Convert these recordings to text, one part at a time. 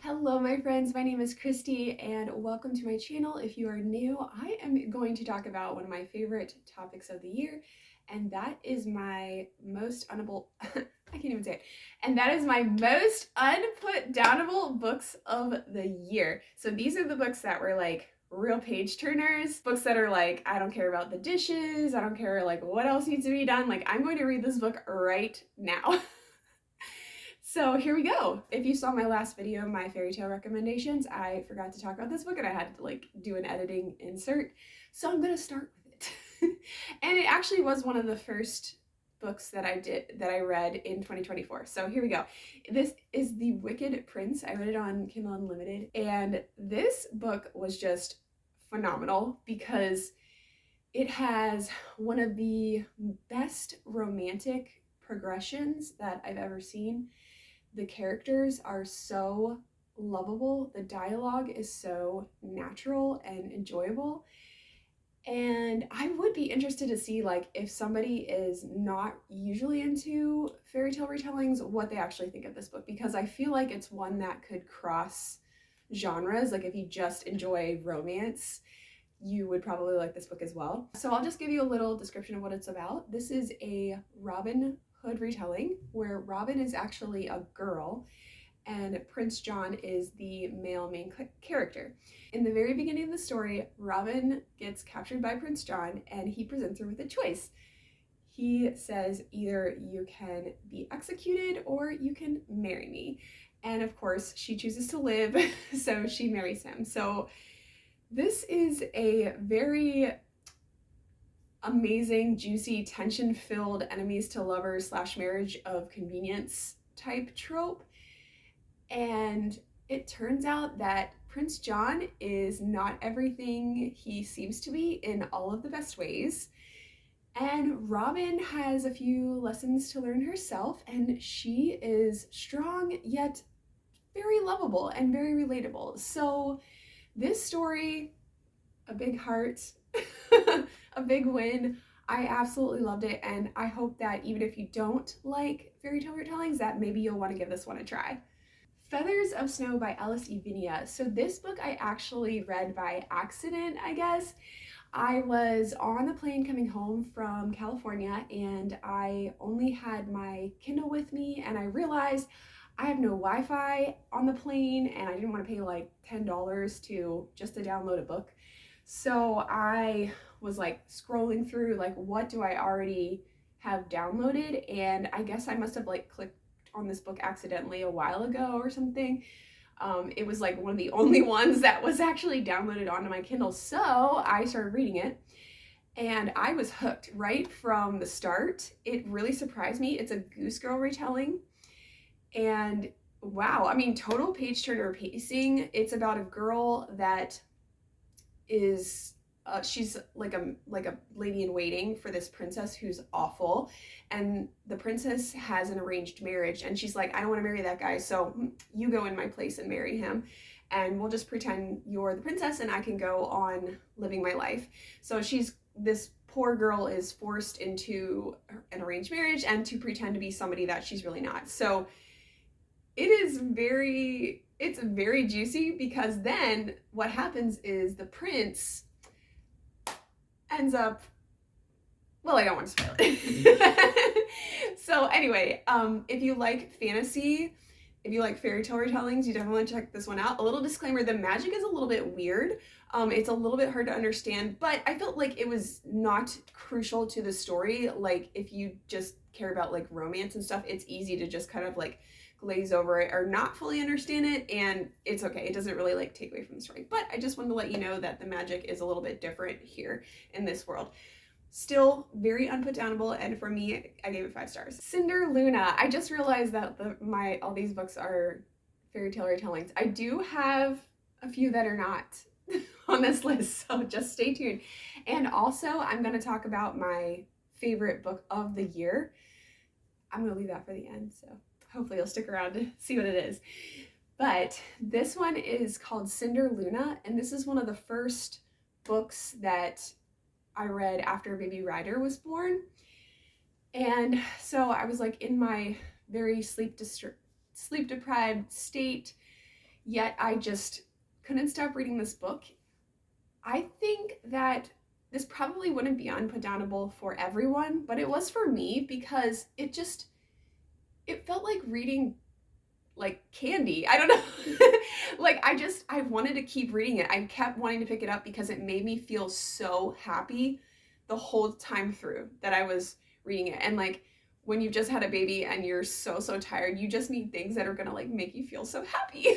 Hello my friends, my name is Christy and welcome to my channel. If you are new, I am going to talk about one of my favorite topics of the year, and that is my most I can't even say it. And that is my most unputdownable books of the year. So these are the books that were like real page turners, books that are like, I don't care about the dishes, I don't care like what else needs to be done, like I'm going to read this book right now. So here we go. If you saw my last video, my fairy tale recommendations, I forgot to talk about this book and I had to like do an editing insert. So I'm gonna start with it. And it actually was one of the first books that I read in 2024. So here we go. This is The Wicked Prince. I read it on Kindle Unlimited, and this book was just phenomenal because it has one of the best romantic progressions that I've ever seen. The characters are so lovable. The dialogue is so natural and enjoyable. And I would be interested to see like if somebody is not usually into fairy tale retellings, what they actually think of this book, because I feel like it's one that could cross genres. Like if you just enjoy romance, you would probably like this book as well. So I'll just give you a little description of what it's about. This is a Robin Hood retelling where Robin is actually a girl and Prince John is the male main character. In the very beginning of the story, Robin gets captured by Prince John and he presents her with a choice. He says either you can be executed or you can marry me. And of course she chooses to live, so she marries him. So this is a very amazing, juicy, tension-filled enemies to lovers / marriage of convenience type trope. And it turns out that Prince John is not everything he seems to be in all of the best ways. And Robin has a few lessons to learn herself, and she is strong yet very lovable and very relatable. So this story, a big heart, a big win. I absolutely loved it, and I hope that even if you don't like fairy tale retellings, that maybe you'll want to give this one a try. Feathers of Snow by Alice Evinia. So this book I actually read by accident, I guess. I was on the plane coming home from California and I only had my Kindle with me, and I realized I have no Wi-Fi on the plane and I didn't want to pay like $10 just to download a book. So I was like scrolling through like what do I already have downloaded, and I guess I must have like clicked on this book accidentally a while ago or something. It was like one of the only ones that was actually downloaded onto my Kindle, so I started reading it and I was hooked right from the start. It really surprised me. It's a Goose Girl retelling, and wow, I mean, total page turner pacing. It's about a girl that is she's like a lady in waiting for this princess who's awful, and the princess has an arranged marriage and she's like, I don't want to marry that guy, so you go in my place and marry him and we'll just pretend you're the princess and I can go on living my life. So this poor girl is forced into an arranged marriage and to pretend to be somebody that she's really not. So it's very juicy, because then what happens is the prince ends up, well, I don't want to spoil it. So anyway, if you like fantasy, if you like fairy tale retellings, you definitely want to check this one out. A little disclaimer, the magic is a little bit weird. It's a little bit hard to understand, but I felt like it was not crucial to the story. Like if you just care about like romance and stuff, it's easy to just kind of like glaze over it or not fully understand it, and it's okay. It doesn't really like take away from the story, but I just wanted to let you know that the magic is a little bit different here in this world. Still very unputdownable, and for me, I gave it 5 stars. Cinder Luna. I just realized that all these books are fairy tale retellings. I do have a few that are not on this list, so just stay tuned. And also, I'm going to talk about my favorite book of the year. I'm going to leave that for the end, so hopefully you'll stick around to see what it is. But this one is called Cinder Luna, and this is one of the first books that I read after baby Ryder was born. And so I was like in my very sleep deprived state, yet I just couldn't stop reading this book. I think that this probably wouldn't be unputdownable for everyone, but it was for me because it felt like reading like candy. I don't know. Like I wanted to keep reading it. I kept wanting to pick it up because it made me feel so happy the whole time through that I was reading it. And like when you've just had a baby and you're so tired, you just need things that are going to like make you feel so happy.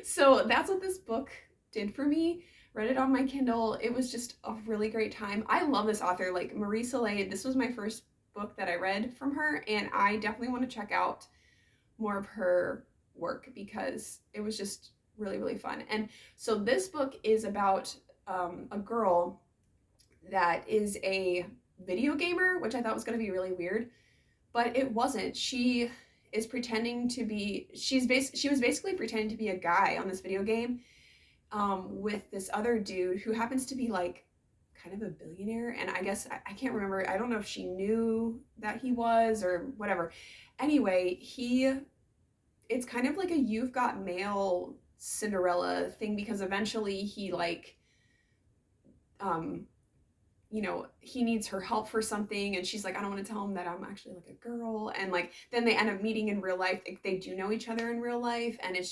So that's what this book did for me. Read it on my Kindle. It was just a really great time. I love this author, like Marie Soleil. This was my first book that I read from her, and I definitely want to check out more of her work because it was just really fun. And so this book is about a girl that is a video gamer, which I thought was going to be really weird, but it wasn't. She is pretending to be, she was basically pretending to be a guy on this video game, with this other dude who happens to be like kind of a billionaire. And I guess I can't remember. I don't know if she knew that he was or whatever. Anyway, it's kind of like a You've Got Mail Cinderella thing because eventually he like, he needs her help for something, and she's like, I don't want to tell him that I'm actually like a girl. And like then they end up meeting in real life. Like, they do know each other in real life, and it's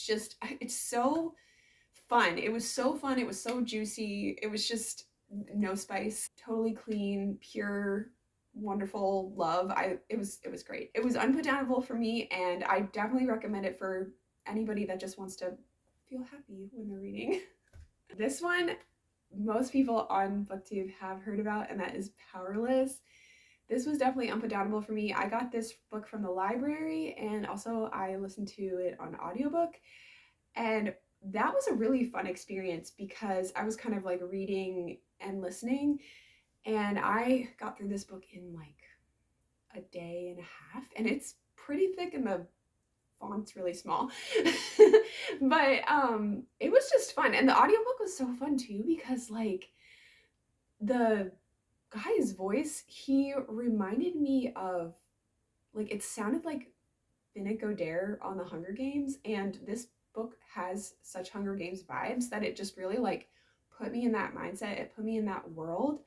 so fun. It was so fun. It was so juicy. It was just no spice, totally clean, pure, wonderful love. It was great. It was unputdownable for me, and I definitely recommend it for anybody that just wants to feel happy when they're reading. This one most people on BookTube have heard about, and that is Powerless. This was definitely unputdownable for me. I got this book from the library, and also I listened to it on audiobook, and that was a really fun experience because I was kind of like reading and listening, and I got through this book in like a day and a half, and it's pretty thick and the font's really small. But it was just fun, and the audiobook was so fun too because like the guy's voice, he reminded me of, like, it sounded like Finnick Odair on the Hunger Games, and this book has such Hunger Games vibes that it just really like put me in that mindset. It put me in that world,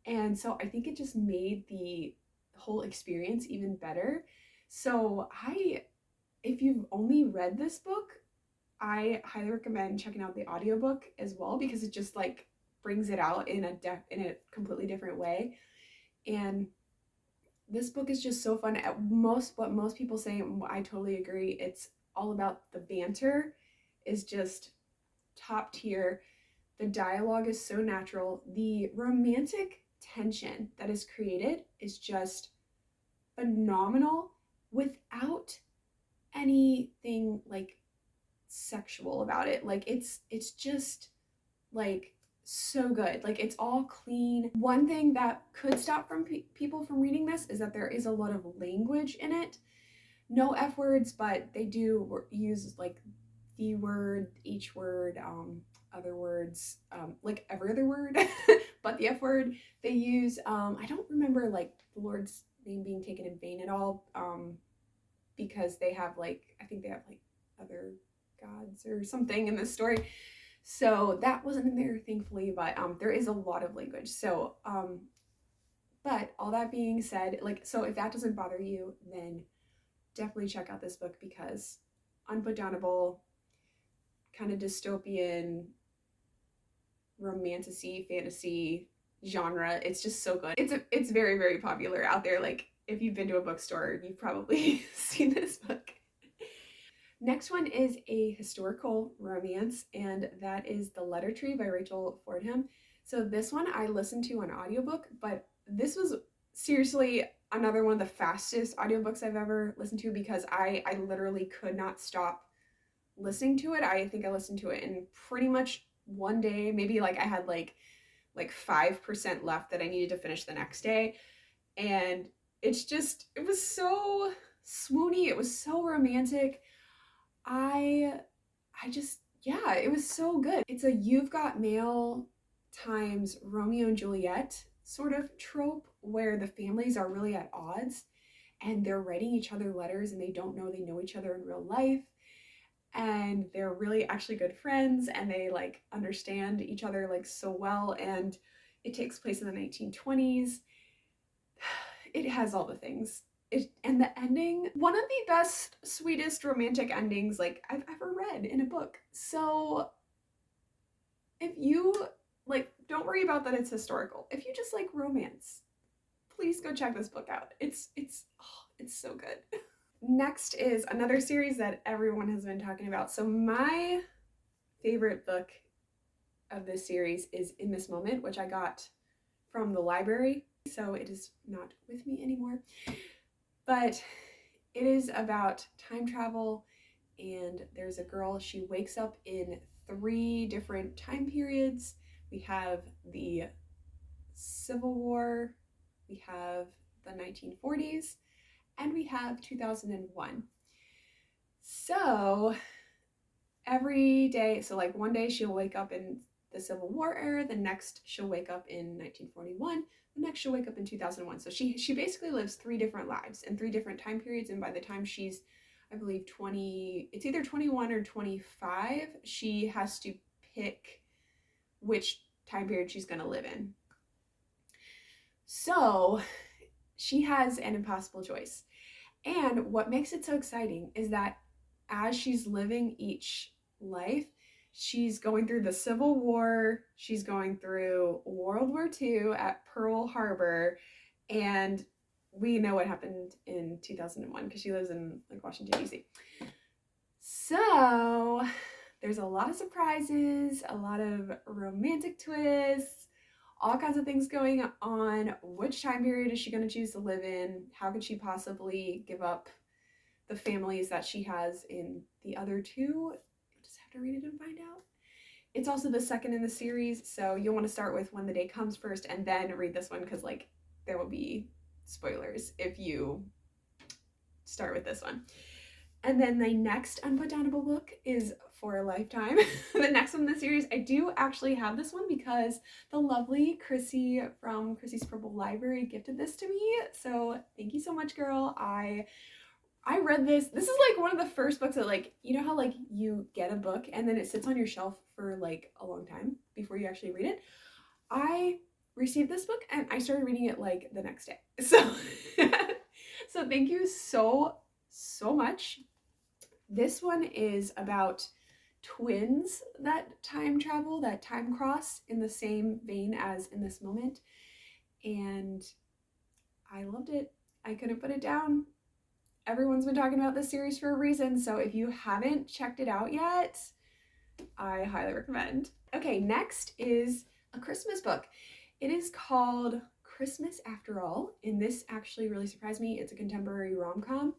and so I think it just made the whole experience even better. So if you've only read this book, I highly recommend checking out the audiobook as well because it just like brings it out in a completely different way. And this book is just so fun. What most people say, I totally agree. It's all about the banter is just top tier. The dialogue is so natural. The romantic tension that is created is just phenomenal without anything like sexual about it. Like it's just like so good. Like it's all clean. One thing that could stop from people from reading this is that there is a lot of language in it. No F words, but they do use like the word, each word, other words, like every other word, but the F word they use. I don't remember like the Lord's name being taken in vain at all, because they have like, I think they have like other gods or something in this story. So that wasn't in there, thankfully, but there is a lot of language. So, but all that being said, like, so if that doesn't bother you, then definitely check out this book because unputdownable, kind of dystopian, romantasy, fantasy genre. It's just so good. It's very popular out there. Like if you've been to a bookstore, you've probably seen this book. Next one is a historical romance, and that is The Letter Tree by Rachel Fordham. So this one I listened to on audiobook, but this was seriously another one of the fastest audiobooks I've ever listened to because I literally could not stop listening to it. I think I listened to it in pretty much one day. Maybe like I had like 5% left that I needed to finish the next day. And it was so swoony. It was so romantic. Yeah, it was so good. It's a You've Got Mail times Romeo and Juliet sort of trope where the families are really at odds and they're writing each other letters and they don't know they know each other in real life. and they're really actually good friends, and they like understand each other like so well, and it takes place in the 1920s. It has all the things. And the ending, one of the best, sweetest romantic endings like I've ever read in a book. So if you like, don't worry about that it's historical. If you just like romance, please go check this book out. It's so good. Next is another series that everyone has been talking about. So my favorite book of this series is In This Moment, which I got from the library. So it is not with me anymore. But it is about time travel, and there's a girl, she wakes up in 3 different time periods. We have the Civil War, we have the 1940s, and we have 2001. So every day, so like one day she'll wake up in the Civil War era, the next she'll wake up in 1941, the next she'll wake up in 2001. So she basically lives 3 different lives in 3 different time periods, and by the time she's, I believe 20, it's either 21 or 25, she has to pick which time period she's going to live in. So she has an impossible choice. And what makes it so exciting is that as she's living each life, she's going through the Civil War, she's going through World War II at Pearl Harbor, and we know what happened in 2001 because she lives in like Washington, D.C. So there's a lot of surprises, a lot of romantic twists, all kinds of things going on. Which time period is she going to choose to live in? How could she possibly give up the families that she has in the other 2? You'll just have to read it and find out. It's also the second in the series, so you'll want to start with When the Day Comes first and then read this one, because like there will be spoilers if you start with this one. And then the next Unputdownable book is For a Lifetime. The next one in the series, I do actually have this one because the lovely Chrissy from Chrissy's Purple Library gifted this to me. So thank you so much, girl. I read this. This is like one of the first books that, like, you know how like you get a book and then it sits on your shelf for like a long time before you actually read it? I received this book and I started reading it like the next day. So so thank you so much. This one is about twins that time travel, that time cross in the same vein as In This Moment. And I loved it. I couldn't put it down. Everyone's been talking about this series for a reason, so if you haven't checked it out yet, I highly recommend. Okay, next is a Christmas book. It is called Christmas After All, and this actually really surprised me. It's a contemporary rom-com.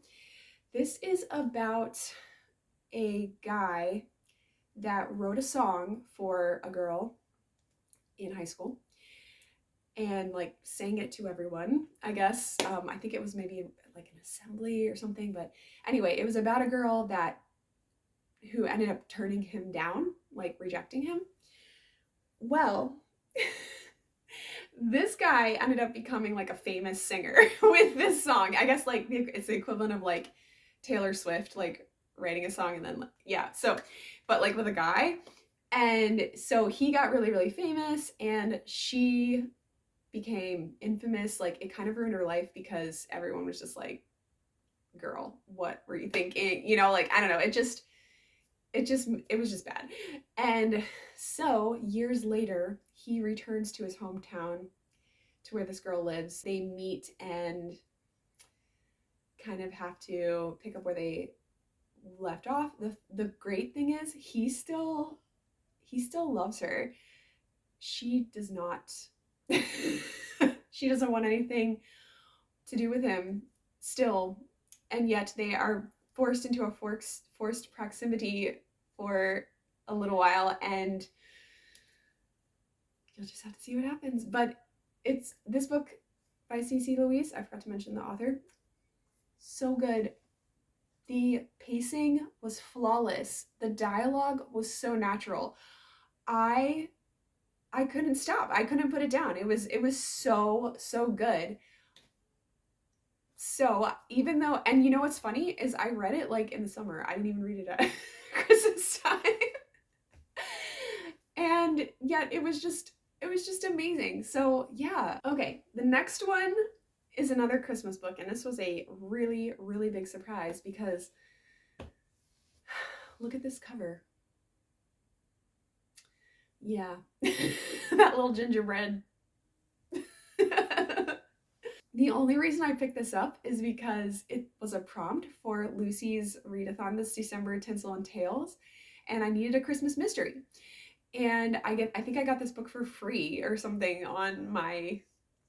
This is about a guy that wrote a song for a girl in high school and like sang it to everyone, I guess. I think it was maybe like an assembly or something, but anyway, it was about a girl who ended up turning him down, like rejecting him. Well, this guy ended up becoming like a famous singer with this song. I guess like it's the equivalent of like Taylor Swift like writing a song and then yeah, so but like with a guy. And so he got really, really famous, and she became infamous. Like it kind of ruined her life because everyone was just like, girl, what were you thinking? You know, like I don't know, it was just bad. And so years later, he returns to his hometown to where this girl lives. They meet and kind of have to pick up where they left off. The great thing is he still loves her. She does not. She doesn't want anything to do with him still, and yet they are forced into a forced proximity for a little while, and you'll just have to see what happens. But it's this book by C.C. Lewis. I forgot to mention the author. So good. The pacing was flawless. The dialogue was so natural. I couldn't stop. I couldn't put it down. It was so good. So even though, and you know what's funny is I read it like in the summer. I didn't even read it at Christmas time. And yet it was just amazing. So yeah. Okay, the next one is another Christmas book, and this was a really, really big surprise because look at this cover. Yeah. That little gingerbread. The only reason I picked this up is because it was a prompt for Lucy's readathon this December, Tinsel and Tales, and I needed a Christmas mystery. And I think I got this book for free or something on my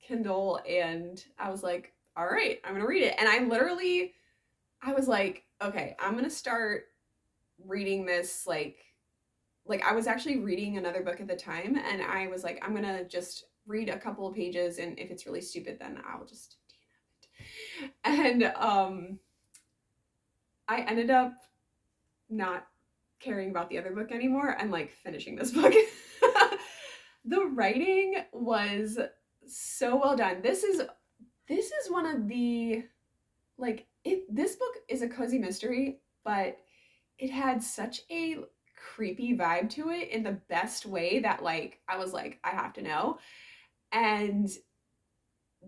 Kindle, and I was like, all right, I'm gonna read it. And I was like, okay, I'm gonna start reading this like I was actually reading another book at the time, and I was like, I'm gonna just read a couple of pages, and if it's really stupid, then I'll just DNF it. And I ended up not caring about the other book anymore and like finishing this book. The writing was so well done. This is one of the this book is a cozy mystery, but it had such a creepy vibe to it in the best way that like I was like, I have to know. And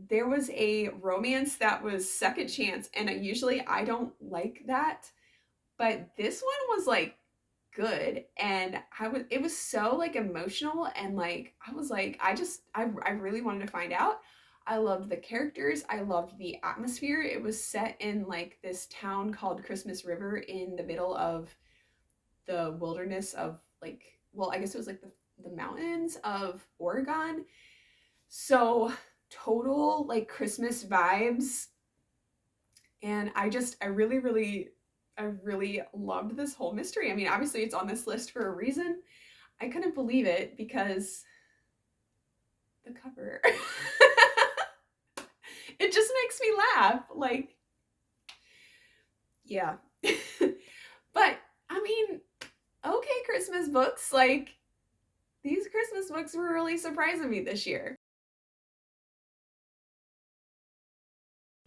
there was a romance that was second chance, and usually I don't like that, but this one was like good, and it was so like emotional, and like I was like, I really wanted to find out. I loved the characters, I loved the atmosphere. It was set in like this town called Christmas River in the middle of the wilderness of like, well, I guess it was like the mountains of Oregon. So total like Christmas vibes. And I really loved this whole mystery. I mean, obviously it's on this list for a reason. I couldn't believe it because the cover. It just makes me laugh. Like, yeah. But I mean, okay, Christmas books, like these Christmas books were really surprising me this year.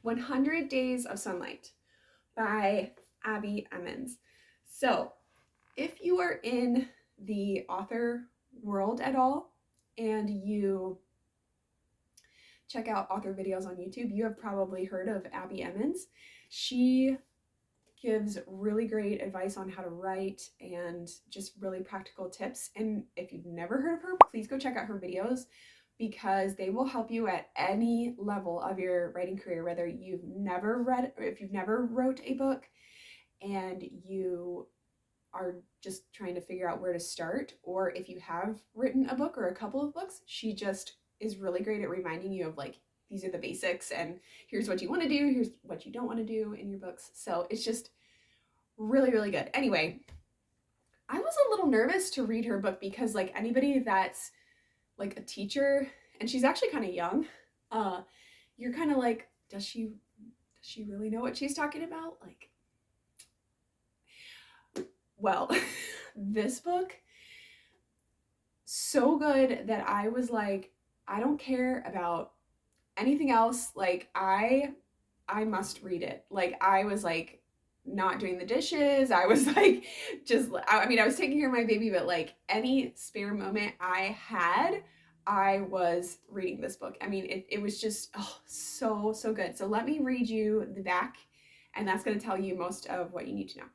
100 Days of Sunlight by Abby Emmons. So if you are in the author world at all and you check out author videos on YouTube, you have probably heard of Abby Emmons. She gives really great advice on how to write and just really practical tips. And if you've never heard of her, please go check out her videos because they will help you at any level of your writing career, whether you've never read or if you've never wrote a book and you are just trying to figure out where to start, or if you have written a book or a couple of books, she just is really great at reminding you of like, these are the basics and here's what you want to do, here's what you don't want to do in your books. So it's just really, really good. Anyway, I was a little nervous to read her book because like anybody that's like a teacher, and she's actually kind of young, you're kind of like, does she really know what she's talking about? Like, well, this book, so good that I was like, I don't care about anything else. Like I must read it. Like I was like not doing the dishes. I was like I mean, I was taking care of my baby, but like any spare moment I had, I was reading this book. I mean, it was just so good. So let me read you the back, and that's going to tell you most of what you need to know.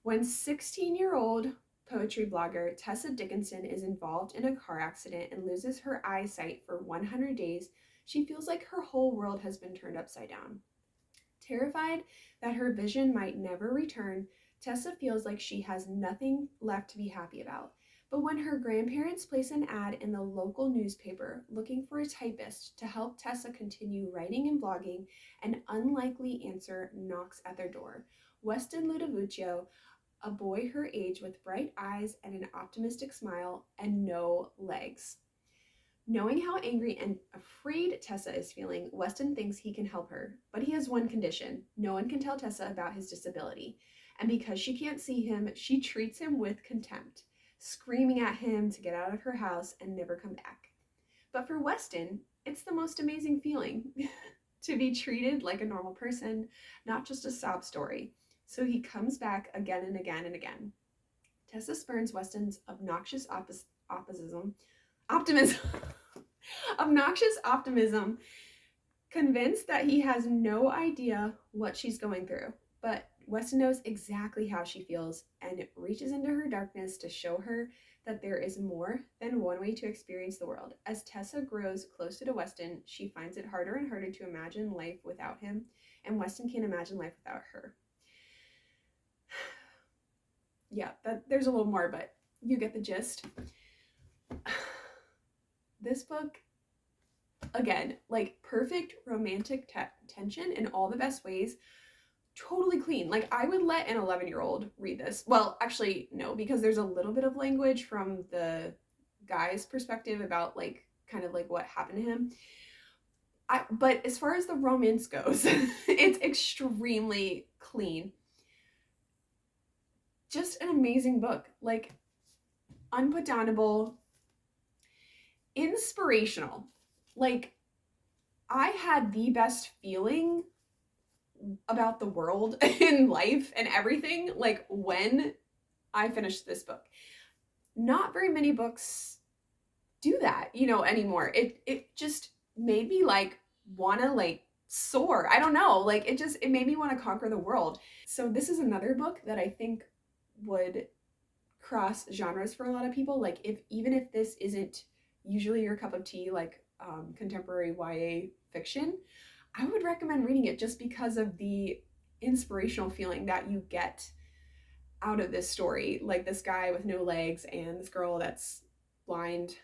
When 16-year-old poetry blogger Tessa Dickinson is involved in a car accident and loses her eyesight for 100 days, she feels like her whole world has been turned upside down. Terrified that her vision might never return, Tessa feels like she has nothing left to be happy about. But when her grandparents place an ad in the local newspaper looking for a typist to help Tessa continue writing and blogging, an unlikely answer knocks at their door. Weston Ludovicio, a boy her age with bright eyes and an optimistic smile and no legs. Knowing how angry and afraid Tessa is feeling, Weston thinks he can help her, but he has one condition. No one can tell Tessa about his disability. And because she can't see him, she treats him with contempt, screaming at him to get out of her house and never come back. But for Weston, it's the most amazing feeling to be treated like a normal person, not just a sob story. So he comes back again and again and again. Tessa spurns Weston's obnoxious optimism, obnoxious optimism, convinced that he has no idea what she's going through. But Weston knows exactly how she feels and reaches into her darkness to show her that there is more than one way to experience the world. As Tessa grows closer to Weston, she finds it harder and harder to imagine life without him, and Weston can't imagine life without her. Yeah, there's a little more, but you get the gist. This book, again, like perfect romantic tension in all the best ways. Totally clean. Like, I would let an 11-year-old read this. Well, actually, no, because there's a little bit of language from the guy's perspective about, like, kind of like what happened to him. But as far as the romance goes, it's extremely clean. Just an amazing book. Like, Unputdownable, inspirational. Like, I had the best feeling about the world and life and everything, like, when I finished this book. Not very many books do that, you know, anymore. It just made me like wanna like soar. I don't know, like it made me want to conquer the world. So this is another book that I think would cross genres for a lot of people. Like, even if this isn't usually your cup of tea, like contemporary YA fiction, I would recommend reading it just because of the inspirational feeling that you get out of this story. Like, this guy with no legs and this girl that's blind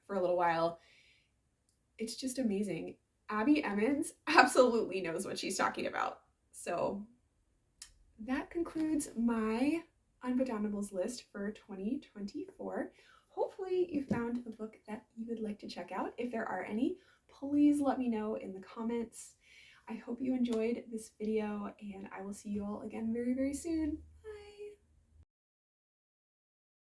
for a little while. It's just amazing. Abby Emmons absolutely knows what she's talking about. So that concludes my Unputdownables list for 2024. Hopefully you found a book that you would like to check out. If there are any, please let me know in the comments. I hope you enjoyed this video, and I will see you all again very, very soon. Bye!